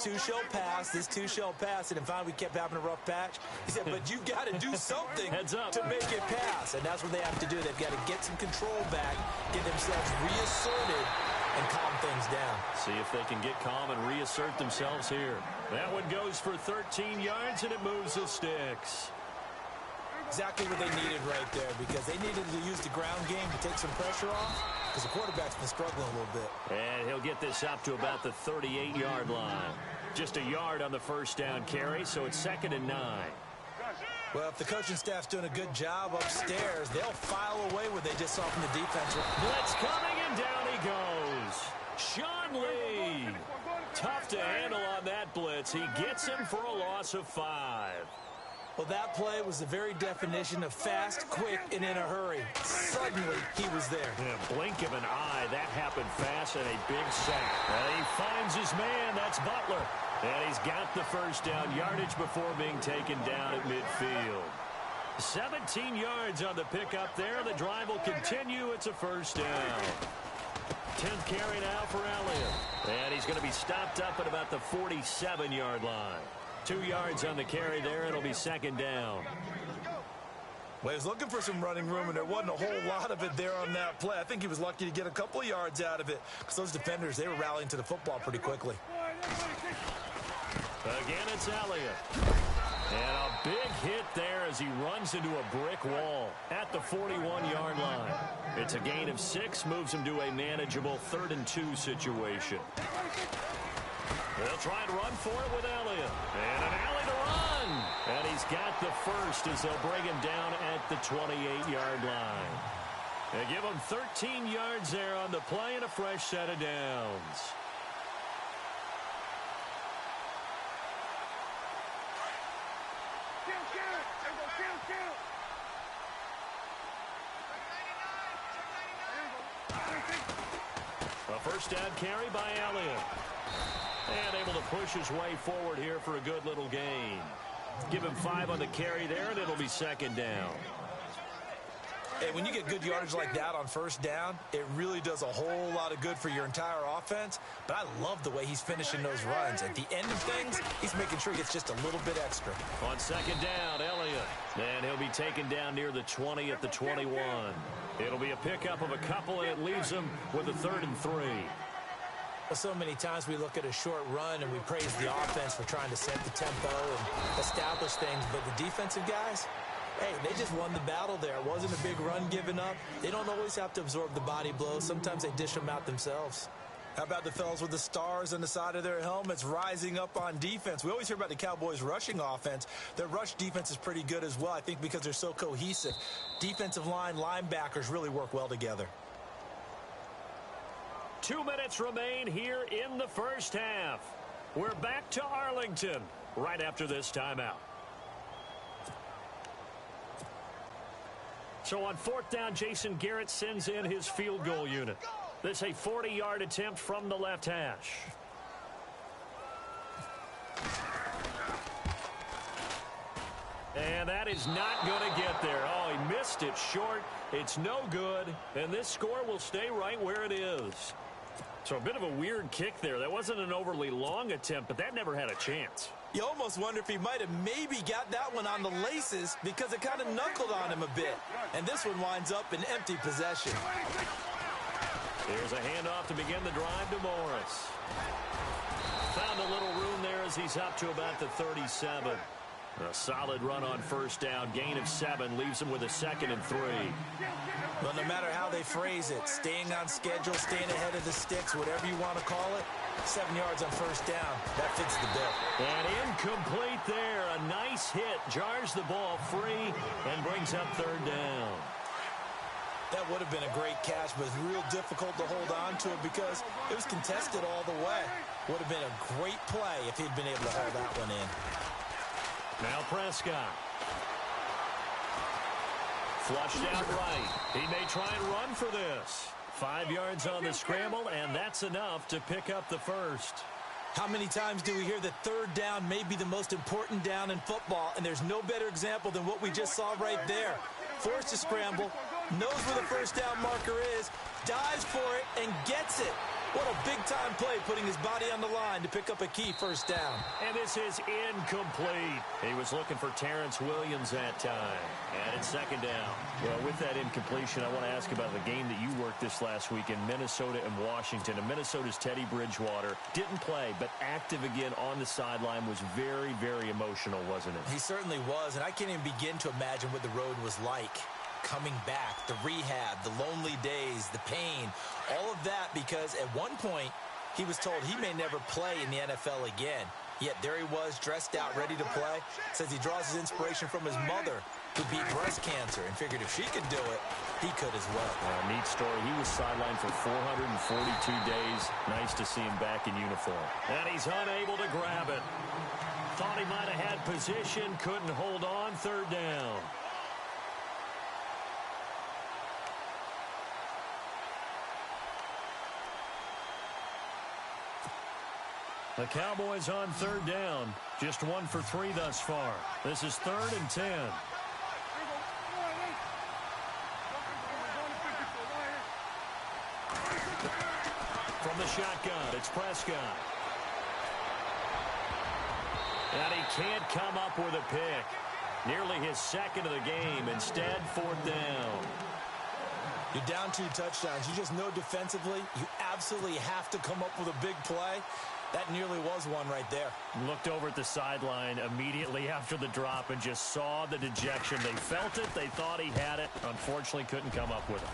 too shall pass. This too shall pass. And finally, we kept having a rough patch. He said, but you got to do something to make it pass. And that's what they have to do. They've got to get some control back, get themselves reasserted, and calm things down. See if they can get calm and reassert themselves here. That one goes for 13 yards, and it moves the sticks. Exactly what they needed right there, because they needed to use the ground game to take some pressure off, because the quarterback's been struggling a little bit. And he'll get this up to about the 38-yard line. Just a yard on the first down carry, so it's 2nd and 9. Well, if the coaching staff's doing a good job upstairs, they'll file away what they just saw from the defense. Blitz coming, and down he goes. Sean Lee. Tough to handle on that blitz. He gets him for a loss of 5. Well, that play was the very definition of fast, quick, and in a hurry. Suddenly, he was there. In a blink of an eye, that happened fast, and a big sack. And he finds his man. That's Butler. And he's got the first down yardage before being taken down at midfield. 17 yards on the pickup there. The drive will continue. It's a first down. 10th carry now for Elliott. And he's going to be stopped up at about the 47-yard line. 2 yards on the carry there. It'll be 2nd down. Well, he was looking for some running room, and there wasn't a whole lot of it there on that play. I think he was lucky to get a couple of yards out of it, because those defenders, they were rallying to the football pretty quickly. Again, it's Elliott. And a big hit there as he runs into a brick wall at the 41-yard line. It's a gain of 6, moves him to a manageable 3rd and 2 situation. They'll try and run for it with Elliott. And an alley to run. And he's got the first as they'll bring him down at the 28-yard line. They give him 13 yards there on the play and a fresh set of downs. A first down carry by Elliott. And able to push his way forward here for a good little gain. Give him 5 on the carry there, and it'll be 2nd down. Hey, when you get good yardage like that on first down, it really does a whole lot of good for your entire offense. But I love the way he's finishing those runs. At the end of things, he's making sure he gets just a little bit extra. On 2nd down, Elliott. And he'll be taken down near the 20 at the 21. It'll be a pickup of a couple, and it leaves him with a 3rd and 3. Well, so many times we look at a short run and we praise the offense for trying to set the tempo and establish things. But the defensive guys, hey, they just won the battle there. It wasn't a big run given up. They don't always have to absorb the body blows. Sometimes they dish them out themselves. How about the fellas with the stars on the side of their helmets rising up on defense? We always hear about the Cowboys' rushing offense. Their rush defense is pretty good as well, I think, because they're so cohesive. Defensive line, linebackers really work well together. 2 minutes remain here in the first half. We're back to Arlington right after this timeout. So on 4th down, Jason Garrett sends in his field goal unit. This a 40-yard attempt from the left hash. And that is not going to get there. Oh, he missed it short. It's no good. And this score will stay right where it is. So a bit of a weird kick there. That wasn't an overly long attempt, but that never had a chance. You almost wonder if he might have maybe got that one on the laces because it kind of knuckled on him a bit. And this one winds up in empty possession. Here's a handoff to begin the drive to Morris. Found a little room there as he's up to about the 37. A solid run on first down. Gain of 7 leaves him with a 2nd and 3. Well, no matter how they phrase it, staying on schedule, staying ahead of the sticks, whatever you want to call it, 7 yards on first down. That fits the bill. And incomplete there. A nice hit. Jars the ball free and brings up 3rd down. That would have been a great catch, but it's real difficult to hold on to it because it was contested all the way. Would have been a great play if he'd been able to hold that one in. Now Prescott. Flushed out right. He may try and run for this. 5 yards on the scramble, and that's enough to pick up the first. How many times do we hear that 3rd down may be the most important down in football, and there's no better example than what we just saw right there. Forced to scramble, knows where the first down marker is, dives for it, and gets it. What a big-time play, putting his body on the line to pick up a key first down. And this is incomplete. He was looking for Terrence Williams that time. And it's second down. Well, with that incompletion, I want to ask about the game that you worked this last week in Minnesota and Washington. And Minnesota's Teddy Bridgewater didn't play, but active again on the sideline, was very, very emotional, wasn't it? He certainly was, and I can't even begin to imagine what the road was like. Coming back, the rehab, the lonely days, the pain, all of that because at one point he was told he may never play in the NFL again. Yet there he was, dressed out, ready to play. Says he draws his inspiration from his mother, who beat breast cancer, and figured if she could do it, he could as well. Neat story. He was sidelined for 442 days. Nice to see him back in uniform. And he's unable to grab it. Thought he might have had position, couldn't hold on, third down. The Cowboys on third down. Just 1 for 3 thus far. This is 3rd and 10. From the shotgun, it's Prescott. And he can't come up with a pick. Nearly his second of the game. Instead, 4th down. You're down 2 touchdowns. You just know defensively you absolutely have to come up with a big play. That nearly was one right there. Looked over at the sideline immediately after the drop and just saw the dejection. They felt it. They thought he had it. Unfortunately, couldn't come up with it.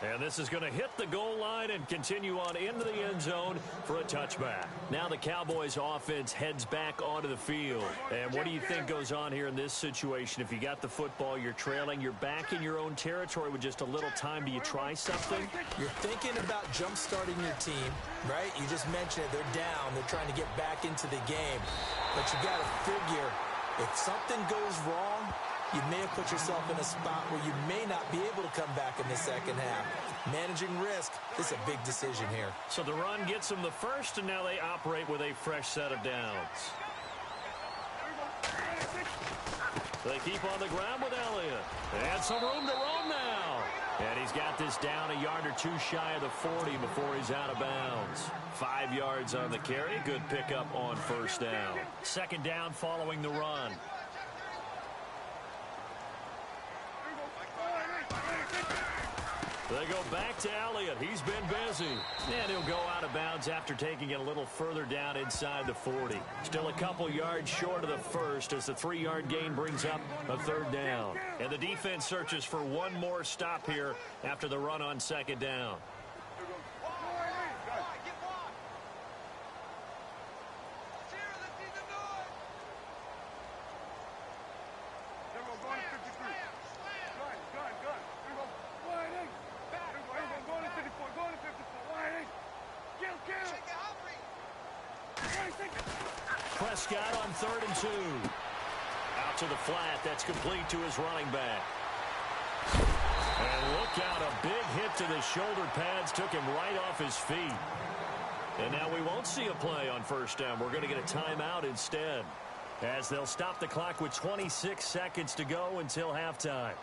And this is going to hit the goal line and continue on into the end zone for a touchback. Now the Cowboys offense heads back onto the field. And what do you think goes on here in this situation? If you got the football, you're trailing, you're back in your own territory with just a little time. Do you try something? You're thinking about jump-starting your team, right? You just mentioned it. They're down. They're trying to get back into the game. But you got to figure if something goes wrong, you may have put yourself in a spot where you may not be able to come back in the second half. Managing risk is a big decision here. So the run gets them the first, and now they operate with a fresh set of downs. They keep on the ground with Elliott. And some room to roam now. And he's got this down a yard or 2 shy of the 40 before he's out of bounds. 5 yards on the carry. Good pickup on first down. Second down following the run. They go back to Elliott. He's been busy. And he'll go out of bounds after taking it a little further down inside the 40. Still a couple yards short of the first as the 3-yard gain brings up a 3rd down. And the defense searches for one more stop here after the run on second down. Prescott on 3rd and 2. Out to the flat. That's complete to his running back. And look out. A big hit to the shoulder pads. Took him right off his feet. And now we won't see a play on first down. We're going to get a timeout instead, as they'll stop the clock with 26 seconds to go until halftime.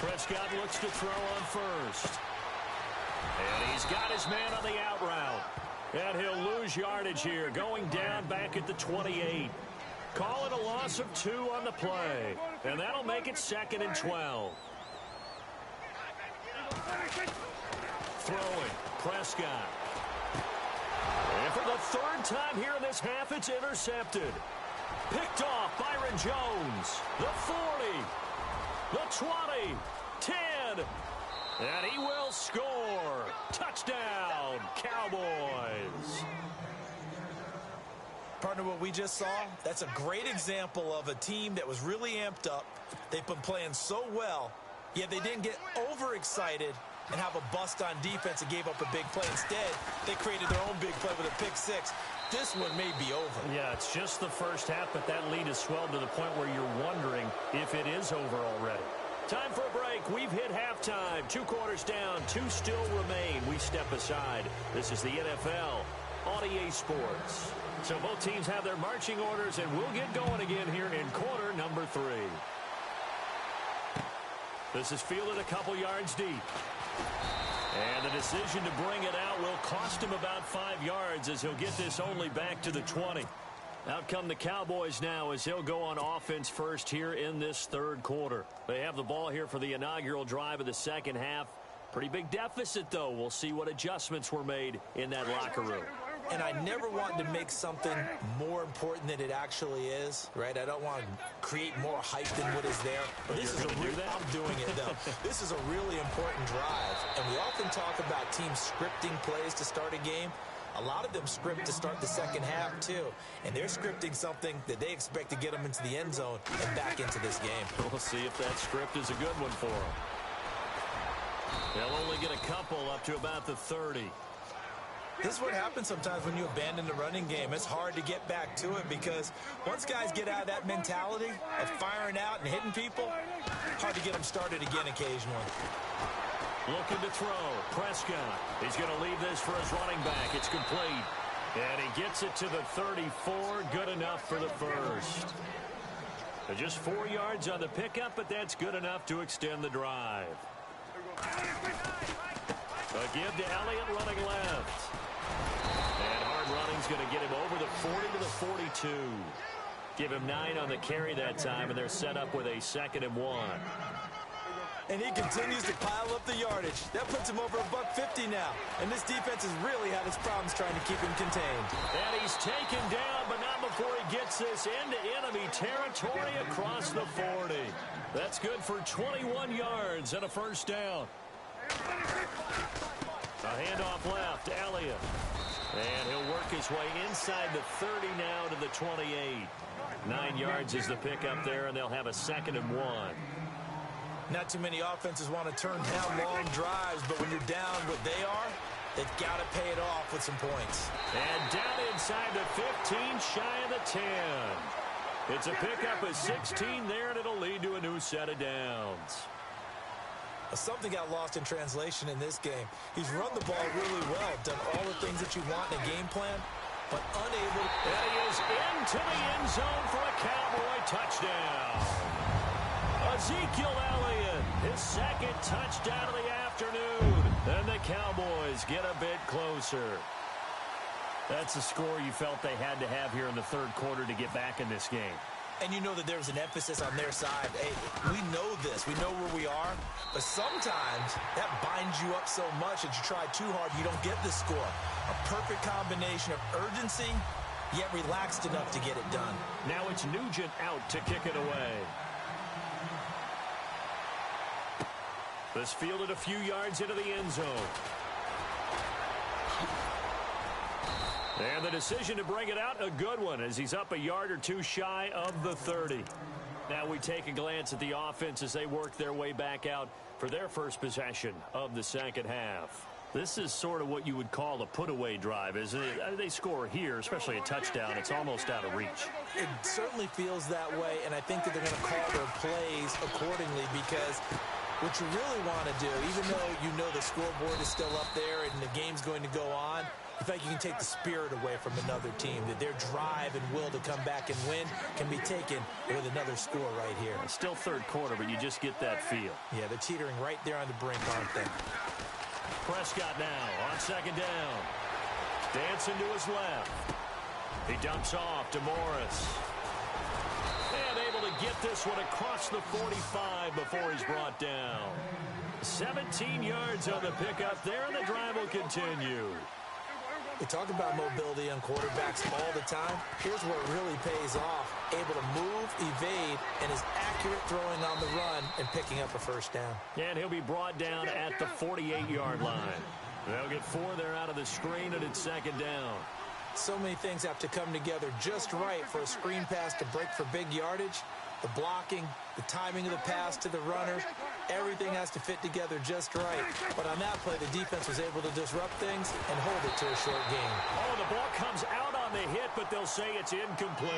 Prescott looks to throw on first. And he's got his man on the out route. And he'll lose yardage here, going down back at the 28. Call it a loss of 2 on the play. And that'll make it 2nd and 12. Throwing, Prescott. And for the 3rd time here in this half, it's intercepted. Picked off Byron Jones. The 40. The 20, 10, and he will score. Touchdown, Cowboys. Partner, what we just saw, that's a great example of a team that was really amped up. They've been playing so well, yet they didn't get overexcited and have a bust on defense and gave up a big play. Instead, they created their own big play with a pick 6. this one may be over. Yeah, it's just the first half, but that lead has swelled to the point where you're wondering if it is over already. Time for a break. We've hit halftime. 2 quarters down. 2 still remain. We step aside. This is the NFL on EA Sports. So both teams have their marching orders, and we'll get going again here in quarter number 3. This is fielded a couple yards deep. And the decision to bring it out will cost him about 5 yards as he'll get this only back to the 20. Out come the Cowboys now as he'll go on offense first here in this third quarter. They have the ball here for the inaugural drive of the second half. Pretty big deficit, though. We'll see what adjustments were made in that locker room. And I never want to make something more important than it actually is, right? I don't want to create more hype than what is there. But this is I'm doing it, though. This is a really important drive. And we often talk about teams scripting plays to start a game. A lot of them script to start the second half, too. And they're scripting something that they expect to get them into the end zone and back into this game. We'll see if that script is a good one for them. They'll only get a couple up to about the 30. This is what happens sometimes when you abandon the running game. It's hard to get back to it because once guys get out of that mentality of firing out and hitting people, hard to get them started again occasionally. Looking to throw. Prescott. He's going to leave this for his running back. It's complete. And he gets it to the 34. Good enough for the first. Just 4 yards on the pickup, but that's good enough to extend the drive. A give to Elliott running left. And hard running's going to get him over the 40 to the 42. Give him 9 on the carry that time, and they're set up with a 2nd and 1. And he continues to pile up the yardage. That puts him over $150 now. And this defense has really had its problems trying to keep him contained. And he's taken down, but not before he gets this into enemy territory across the 40. That's good for 21 yards and a first down. A handoff left to Elliott. And he'll work his way inside the 30 now to the 28. 9 yards is the pickup there, and they'll have a 2nd and 1. Not too many offenses want to turn down long drives, but when you're down what they are, they've got to pay it off with some points. And down inside the 15, shy of the 10. It's a pickup of 16 there, and it'll lead to a new set of downs. Something got lost in translation in this game. He's run the ball really well, done all the things that you want in a game plan, but unable. And he is into the end zone for a Cowboy touchdown. Ezekiel Elliott, his 2nd touchdown of the afternoon. And the Cowboys get a bit closer. That's a score you felt they had to have here in the third quarter to get back in this game. And you know that there's an emphasis on their side. Hey, we know this. We know where we are. But sometimes that binds you up so much that you try too hard, you don't get the score. A perfect combination of urgency, yet relaxed enough to get it done. Now it's Nugent out to kick it away. This fielded a few yards into the end zone. And the decision to bring it out, a good one, as he's up a yard or two shy of the 30. Now we take a glance at the offense as they work their way back out for their first possession of the second half. This is sort of what you would call a put-away drive, isn't it? They score here, especially a touchdown. It's almost out of reach. It certainly feels that way, and I think that they're going to call their plays accordingly because what you really want to do, even though you know the scoreboard is still up there and the game's going to go on, in fact, you can take the spirit away from another team, that their drive and will to come back and win can be taken with another score right here. It's still third quarter, but you just get that feel. Yeah, they're teetering right there on the brink, aren't they? Prescott now on 2nd down. Dancing to his left. He dumps off to Morris. And able to get this one across the 45 before he's brought down. 17 yards on the pickup there, and the drive will continue. We talk about mobility on quarterbacks all the time. Here's where it really pays off. Able to move, evade, and is accurate throwing on the run and picking up a first down. And he'll be brought down at the 48-yard line. They'll get 4 there out of the screen, and it's 2nd down. So many things have to come together just right for a screen pass to break for big yardage. The blocking, the timing of the pass to the runner, everything has to fit together just right. But on that play, the defense was able to disrupt things and hold it to a short game. Oh, the ball comes out on the hit, but they'll say it's incomplete.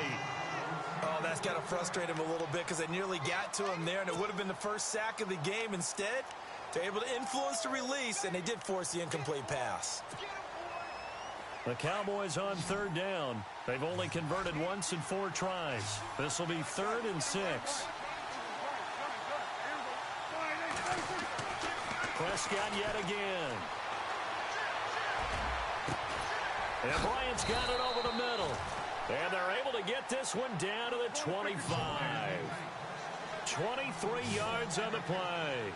Oh, that's got to frustrate him a little bit because they nearly got to him there, and it would have been the first sack of the game. Instead, they're able to influence the release, and they did force the incomplete pass. The Cowboys on third down. They've only converted once in 4 tries. This will be 3rd and 6. Prescott yet again. And Bryant's got it over the middle. And they're able to get this one down to the 25. 23 yards on the play.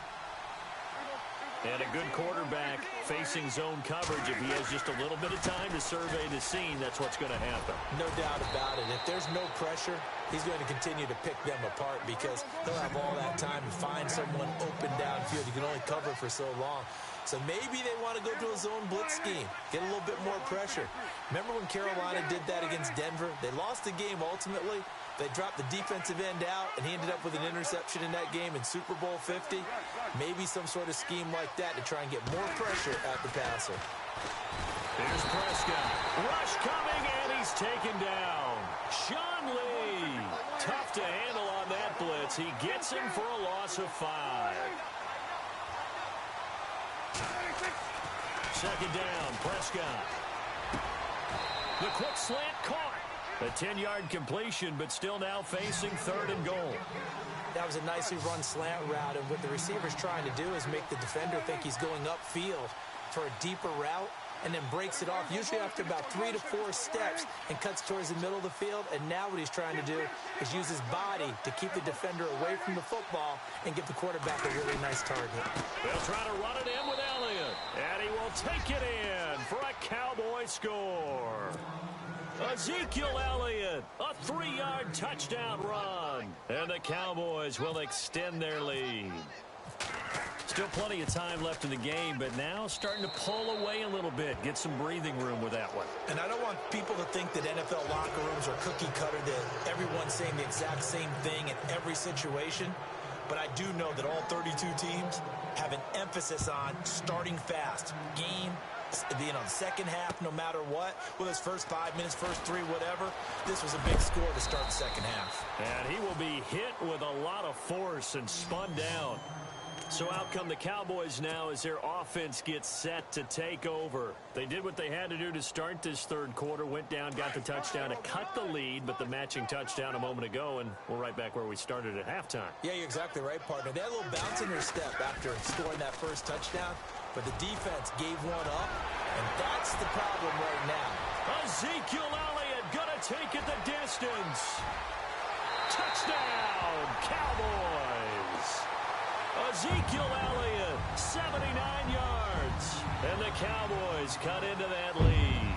And a good quarterback facing zone coverage. If he has just a little bit of time to survey the scene, that's what's going to happen. No doubt about it. If there's no pressure, he's going to continue to pick them apart because he'll have all that time to find someone open downfield. He can only cover for so long. So maybe they want to go to a zone blitz scheme, get a little bit more pressure. Remember when Carolina did that against Denver? They lost the game ultimately. They dropped the defensive end out, and he ended up with an interception in that game in Super Bowl 50. Maybe some sort of scheme like that to try and get more pressure at the passer. Here's Prescott. Rush coming, and he's taken down. Sean Lee. Tough to handle on that blitz. He gets him for a loss of 5. Second down, Prescott. The quick slant caught. A 10-yard completion, but still now facing 3rd and goal. That was a nicely run slant route, and what the receiver's trying to do is make the defender think he's going upfield for a deeper route, and then breaks it off, usually after about 3 to 4 steps, and cuts towards the middle of the field. And now what he's trying to do is use his body to keep the defender away from the football and give the quarterback a really nice target. They'll try to run it in with Elliott, and he will take it in for a Cowboy score. Ezekiel Elliott, a 3-yard touchdown run. And the Cowboys will extend their lead. Still plenty of time left in the game, but now starting to pull away a little bit. Get some breathing room with that one. And I don't want people to think that NFL locker rooms are cookie cutter, that everyone's saying the exact same thing in every situation. But I do know that all 32 teams have an emphasis on starting fast. Game, the second half, no matter what, whether it's first 5 minutes, first 3, whatever, this was a big score to start the second half. And he will be hit with a lot of force and spun down. So out come the Cowboys now as their offense gets set to take over. They did what they had to do to start this third quarter, went down, got the touchdown to cut the lead, but the matching touchdown a moment ago, and we're right back where we started at halftime. Yeah, you're exactly right, partner. They had a little bounce in their step after scoring that first touchdown, but the defense gave one up, and that's the problem right now. Ezekiel Elliott gonna take it the distance. Touchdown, Cowboys. Ezekiel Elliott, 79 yards. And the Cowboys cut into that lead.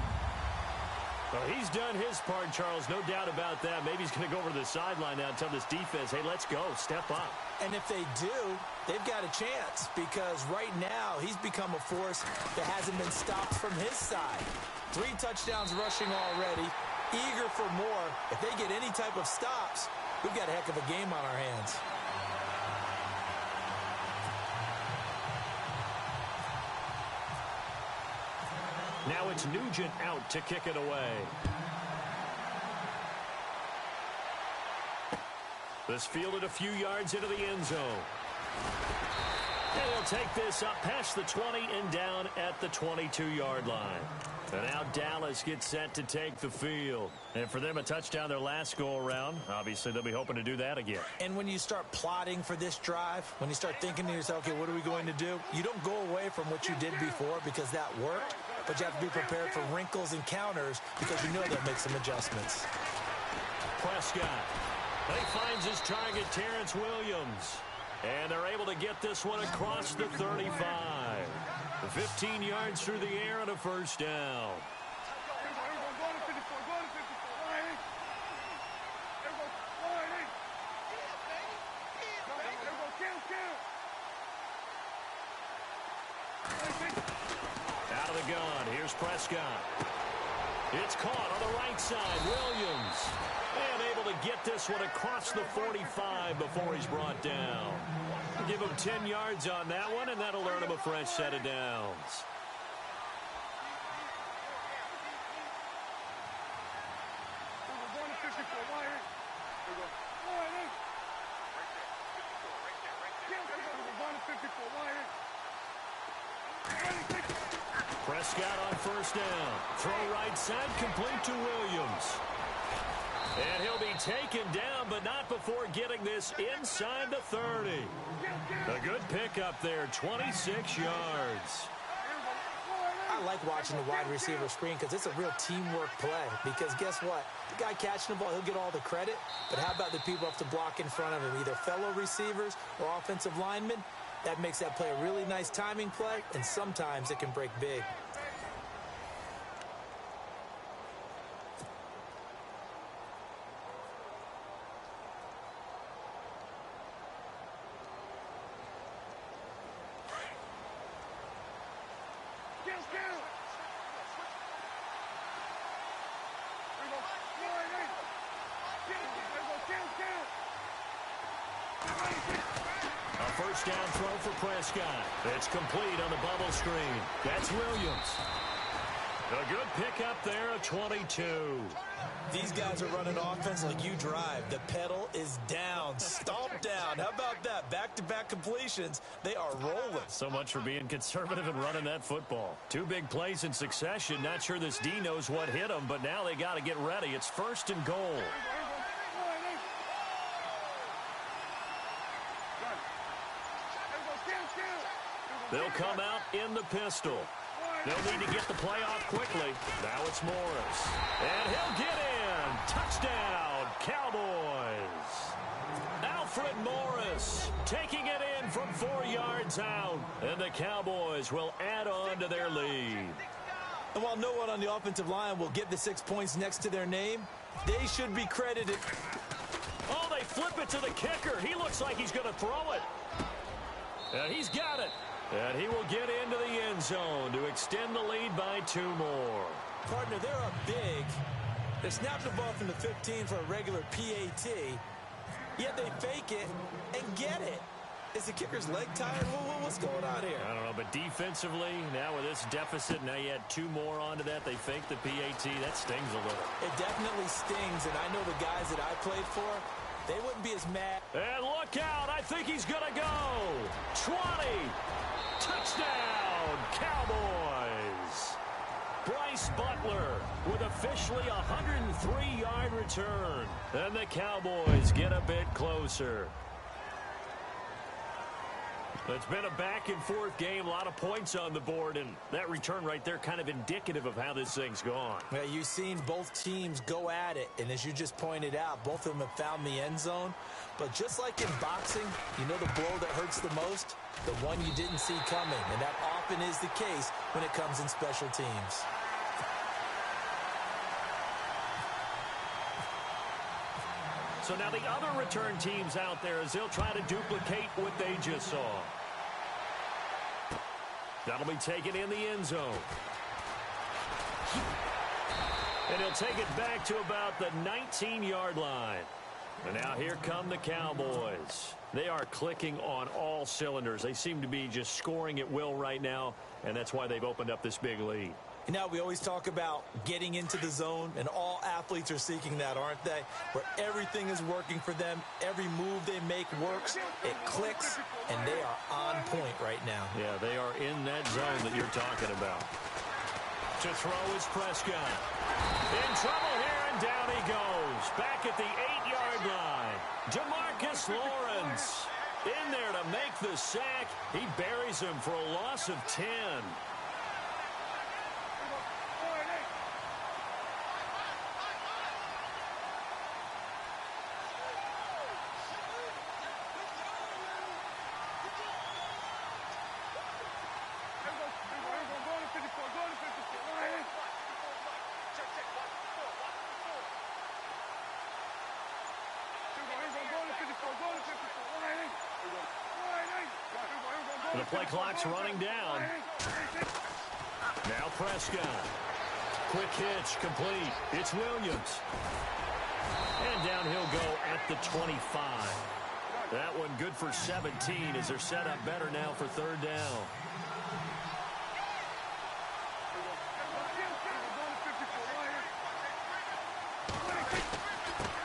Well, he's done his part, Charles, no doubt about that. Maybe he's going to go over to the sideline now and tell this defense, hey, let's go, step up. And if they do, they've got a chance because right now he's become a force that hasn't been stopped from his side. 3 touchdowns rushing already, eager for more. If they get any type of stops, we've got a heck of a game on our hands. Now it's Nugent out to kick it away. This fielded a few yards into the end zone. And he'll take this up past the 20 and down at the 22-yard line. And now Dallas gets set to take the field. And for them, a touchdown their last go-around. Obviously, they'll be hoping to do that again. And when you start plotting for this drive, when you start thinking to yourself, okay, what are we going to do? You don't go away from what you did before because that worked. But you have to be prepared for wrinkles and counters because you know they'll make some adjustments. Prescott. He finds his target, Terrence Williams. And they're able to get this one across the 35. 15 yards through the air and a first down. Out of the gun, here's Prescott. It's caught on the right side. Williams. And able to get this one across the 45 before he's brought down. Give him 10 yards on that one, and that'll earn him a fresh set of downs. Prescott on first down. Throw right side, complete to Williams. And he'll be taken down, but not before getting this inside the 30. A good pickup there, 26 yards. I like watching the wide receiver screen because it's a real teamwork play. Because guess what? The guy catching the ball, he'll get all the credit. But how about the people have to block in front of him, either fellow receivers or offensive linemen? That makes that play a really nice timing play, and sometimes it can break big. First down throw for Prescott. It's complete on the bubble screen. That's Williams. A good pickup there of 22. These guys are running offense like you drive. The pedal is down, stomped down. How about that? Back-to-back completions. They are rolling. So much for being conservative and running that football. Two big plays in succession. Not sure this D knows what hit them, but now they got to get ready. It's first and goal. They'll come out in the pistol. They'll need to get the play off quickly. Now it's Morris. And he'll get in. Touchdown, Cowboys. Alfred Morris taking it in from 4 yards out. And the Cowboys will add on to their lead. And while no one on the offensive line will get the 6 points next to their name, they should be credited. Oh, they flip it to the kicker. He looks like he's going to throw it. And he's got it. And he will get into the end zone to extend the lead by 2 more. Partner, they're up big. They snapped the ball from the 15 for a regular PAT, yet they fake it and get it. Is the kicker's leg tired? What's going on here? I don't know, but defensively, now with this deficit, now you add 2 more onto that. They fake the PAT. That stings a little. It definitely stings, and I know the guys that I played for, they wouldn't be as mad. And look out. I think he's going to go. 20. Touchdown, Cowboys. Bryce Butler with officially a 103-yard return. And the Cowboys get a bit closer. It's been a back-and-forth game, a lot of points on the board, and that return right there kind of indicative of how this thing's gone. Yeah, you've seen both teams go at it, and as you just pointed out, both of them have found the end zone. But just like in boxing, you know the blow that hurts the most? The one you didn't see coming, and that often is the case when it comes in special teams. So now the other return teams out there as they'll try to duplicate what they just saw. That'll be taken in the end zone. And he'll take it back to about the 19-yard line. And now here come the Cowboys. They are clicking on all cylinders. They seem to be just scoring at will right now, and that's why they've opened up this big lead. You know, we always talk about getting into the zone, and all athletes are seeking that, aren't they? Where everything is working for them, every move they make works, it clicks, and they are on point right now. Yeah, they are in that zone that you're talking about. To throw is Prescott. In trouble here, and down he goes. Back at the 8-yard line. DeMarcus Lawrence in there to make the sack. He buries him for a loss of 10. The play clock's running down. Now Prescott. quick hitch, complete. It's Williams. And down he'll go at the 25. That one good for 17 as they're set up better now for third down.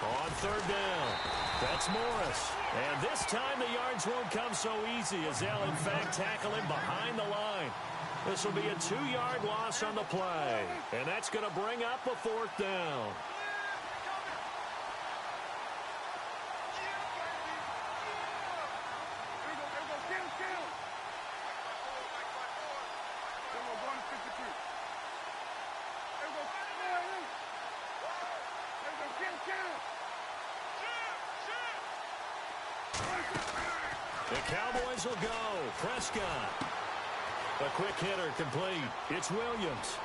On third down, that's Morris. And this time the yards won't come so easy as they'll, in fact, tackle him behind the line. This will be a 2-yard loss on the play. And that's going to bring up a fourth down. The Cowboys will go. Prescott. A quick hitter complete. It's Williams.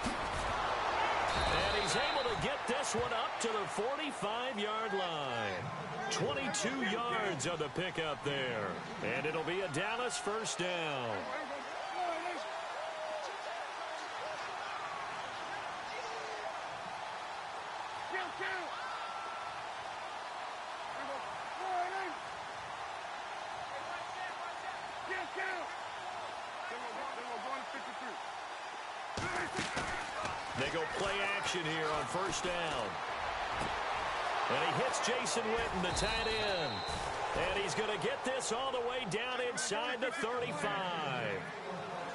And he's able to get this one up to the 45-yard line. 22 yards on the pickup there. And it'll be a Dallas first down. They go play action here on first down. And he hits Jason Witten, the tight end. And he's going to get this all the way down inside the 35.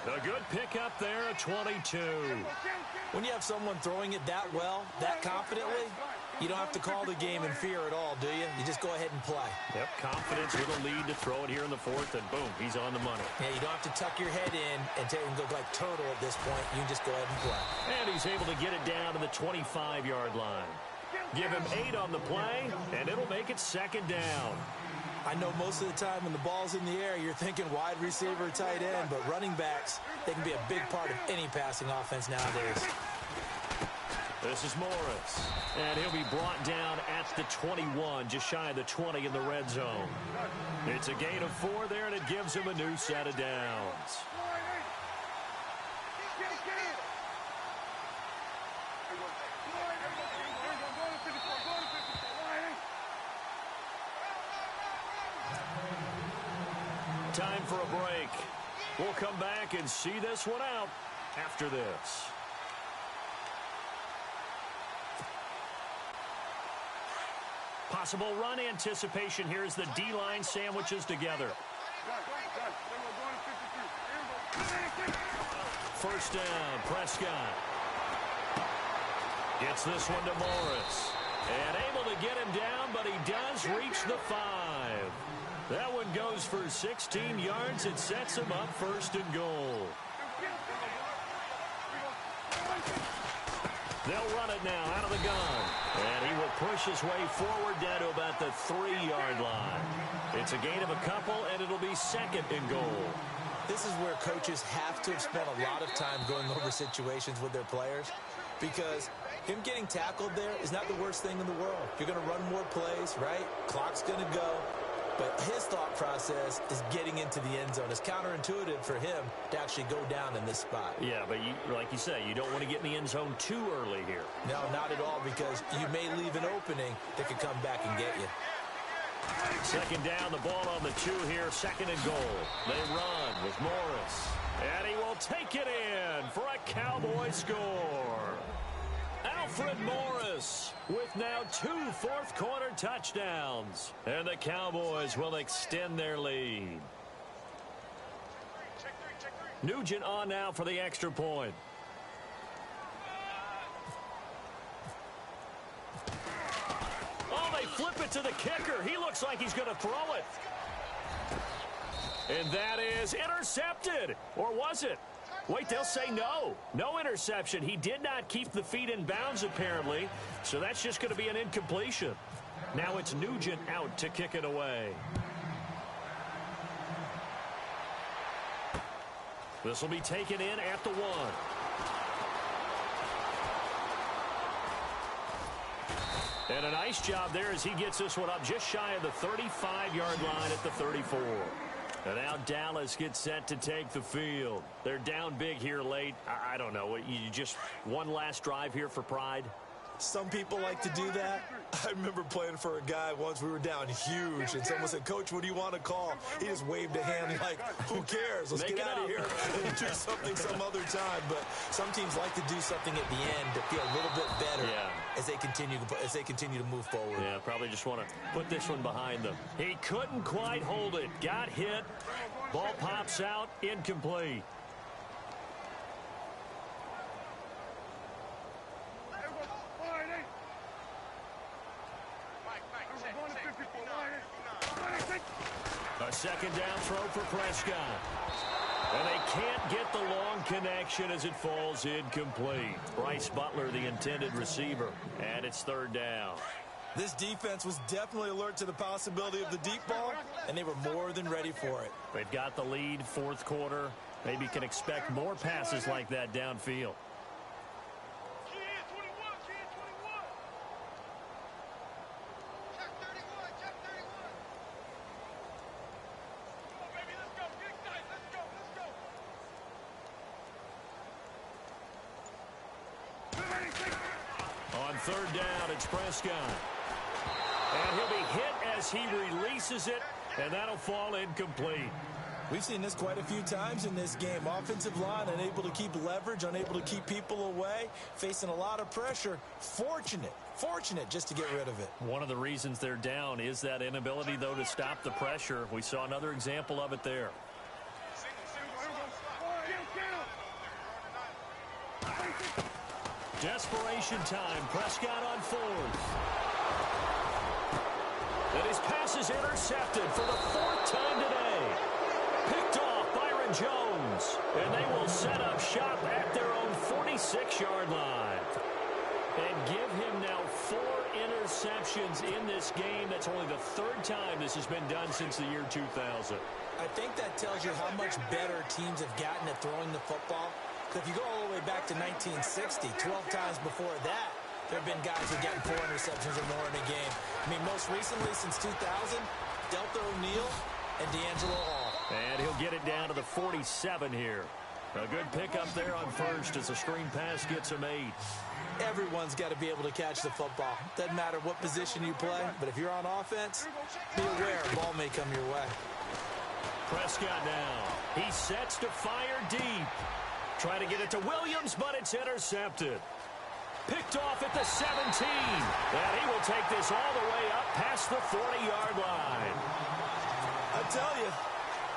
A good pickup there at 22. When you have someone throwing it that well, that confidently, you don't have to call the game in fear at all, do you? You just go ahead and play. Yep, confidence with a lead to throw it here in the fourth, and boom, he's on the money. Yeah, you don't have to tuck your head in and look like turtle at this point. You can just go ahead and play. And he's able to get it down to the 25-yard line. Give him 8 on the play, and it'll make it second down. I know most of the time when the ball's in the air, you're thinking wide receiver, tight end, but running backs, they can be a big part of any passing offense nowadays. This is Morris, and he'll be brought down at the 21, just shy of the 20 in the red zone. It's a gain of 4 there, and it gives him a new set of downs. Time for a break. We'll come back and see this one out after this. Possible run anticipation here as the D-line sandwiches together. First down, Prescott. Gets this one to Morris. And able to get him down, but he does reach the 5. That one goes for 16 yards. It sets him up first and goal. They'll run it now out of the gun. And he will push his way forward down to about the 3-yard line. It's a gain of a couple, and it'll be second and goal. This is where coaches have to have spent a lot of time going over situations with their players, because him getting tackled there is not the worst thing in the world. You're going to run more plays, right? Clock's going to go. But his thought process is getting into the end zone. It's counterintuitive for him to actually go down in this spot. Yeah, but like you say, you don't want to get in the end zone too early here. No, not at all, because you may leave an opening that could come back and get you. Second down, the ball on the 2 here, second and goal. They run with Morris. And he will take it in for a Cowboy score. Alfred Morris with now 2 fourth-quarter touchdowns. And the Cowboys will extend their lead. Nugent on now for the extra point. Oh, they flip it to the kicker. He looks like he's going to throw it. And that is intercepted. Or was it? Wait, they'll say no. No interception. He did not keep the feet in bounds, apparently. So that's just going to be an incompletion. Now it's Nugent out to kick it away. This will be taken in at the 1. And a nice job there as he gets this one up just shy of the 35-yard line at the 34. And now Dallas gets set to take the field. They're down big here late. I don't know. You just one last drive here for pride? Some people like to do that. I remember playing for a guy once. We were down huge, and someone said, "Coach, what do you want to call?" He just waved a hand like, "Who cares? Let's get out of here and do something some other time." But some teams like to do something at the end to feel a little bit better as they continue to move forward. Yeah, probably just want to put this one behind them. He couldn't quite hold it. Got hit. Ball pops out. Incomplete. A second down throw for Prescott. And they can't get the long connection as it falls incomplete. Bryce Butler, the intended receiver. And it's third down. This defense was definitely alert to the possibility of the deep ball, and they were more than ready for it. They've got the lead, fourth quarter. Maybe can expect more passes like that downfield. On third down, it's Prescott. And he'll be hit as he releases it, and that'll fall incomplete. We've seen this quite a few times in this game. Offensive line unable to keep leverage, unable to keep people away, facing a lot of pressure. Fortunate just to get rid of it. One of the reasons they're down is that inability, though, to stop the pressure. We saw another example of it there. Desperation time. Prescott on fourth. And his pass is intercepted for the fourth time today. Picked off Byron Jones. And they will set up shop at their own 46-yard line. And give him now 4 interceptions in this game. That's only the third time this has been done since the year 2000. I think that tells you how much better teams have gotten at throwing the football. Because if you go all the way back to 1960, 12 times before that, there have been guys who are getting 4 interceptions or more in a game. I mean, most recently, since 2000, Delta O'Neal and D'Angelo Hall. And he'll get it down to the 47 here. A good pickup there on first as the screen pass gets him 8. Everyone's got to be able to catch the football. Doesn't matter what position you play, but if you're on offense, be aware a ball may come your way. Prescott now. He sets to fire deep. Try to get it to Williams, but it's intercepted. Picked off at the 17. And he will take this all the way up past the 40-yard line. I tell you,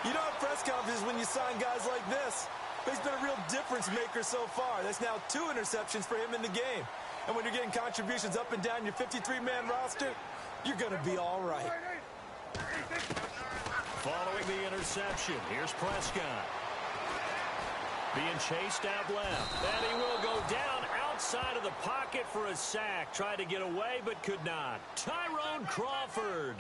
you don't have press conferences when you sign guys like this. But he's been a real difference maker so far. That's now 2 interceptions for him in the game. And when you're getting contributions up and down your 53-man roster, you're going to be all right. Following the interception, here's Prescott. Being chased out left. And he will go down outside of the pocket for a sack. Tried to get away, but could not. Tyrone Crawford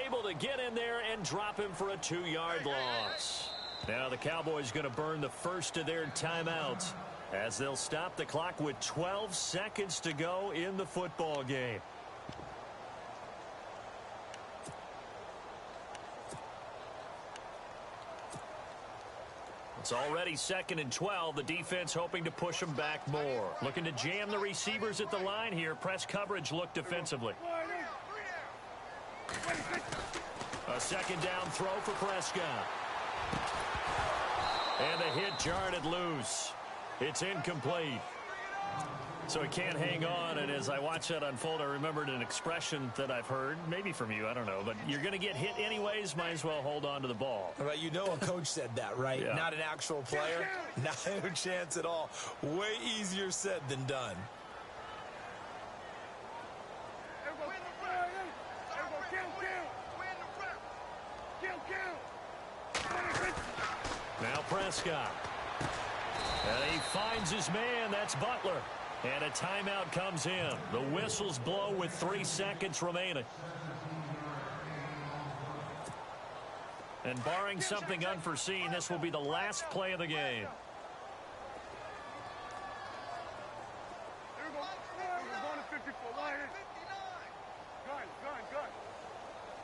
able to get in there and drop him for a 2-yard loss. Now the Cowboys going to burn the first of their timeouts as they'll stop the clock with 12 seconds to go in the football game. It's already 2nd and 12. The defense hoping to push them back more. Looking to jam the receivers at the line here. Press coverage look defensively. A second down throw for Prescott. And the hit jarred it loose. It's incomplete. So he can't hang on, and as I watch that unfold, I remembered an expression that I've heard, maybe from you, I don't know, but you're going to get hit anyways, might as well hold on to the ball. Right, you know a coach said that, right? Yeah. Not an actual player. No chance at all. Way easier said than done. Now Prescott. And he finds his man. That's Butler. And a timeout comes in. The whistles blow with 3 seconds remaining. And barring something unforeseen, this will be the last play of the game.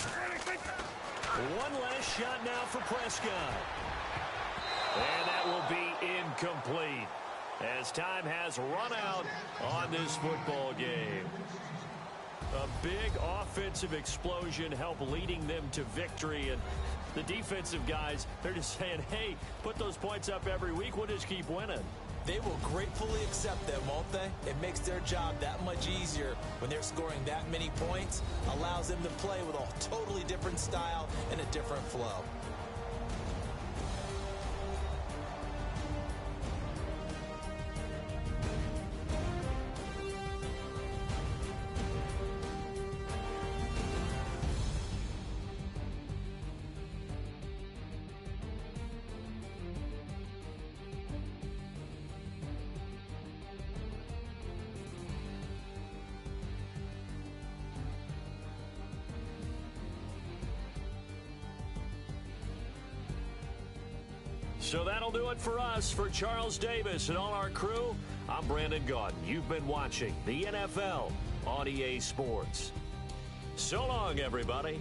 One last shot now for Prescott. And that will be incomplete as time has run out on this football game. A big offensive explosion helped leading them to victory. And the defensive guys, they're just saying, hey, put those points up every week. We'll just keep winning. They will gratefully accept them, won't they? It makes their job that much easier when they're scoring that many points. Allows them to play with a totally different style and a different flow. So that'll do it for us. For Charles Davis and all our crew, I'm Brandon Gaudin. You've been watching the NFL on EA Sports. So long, everybody.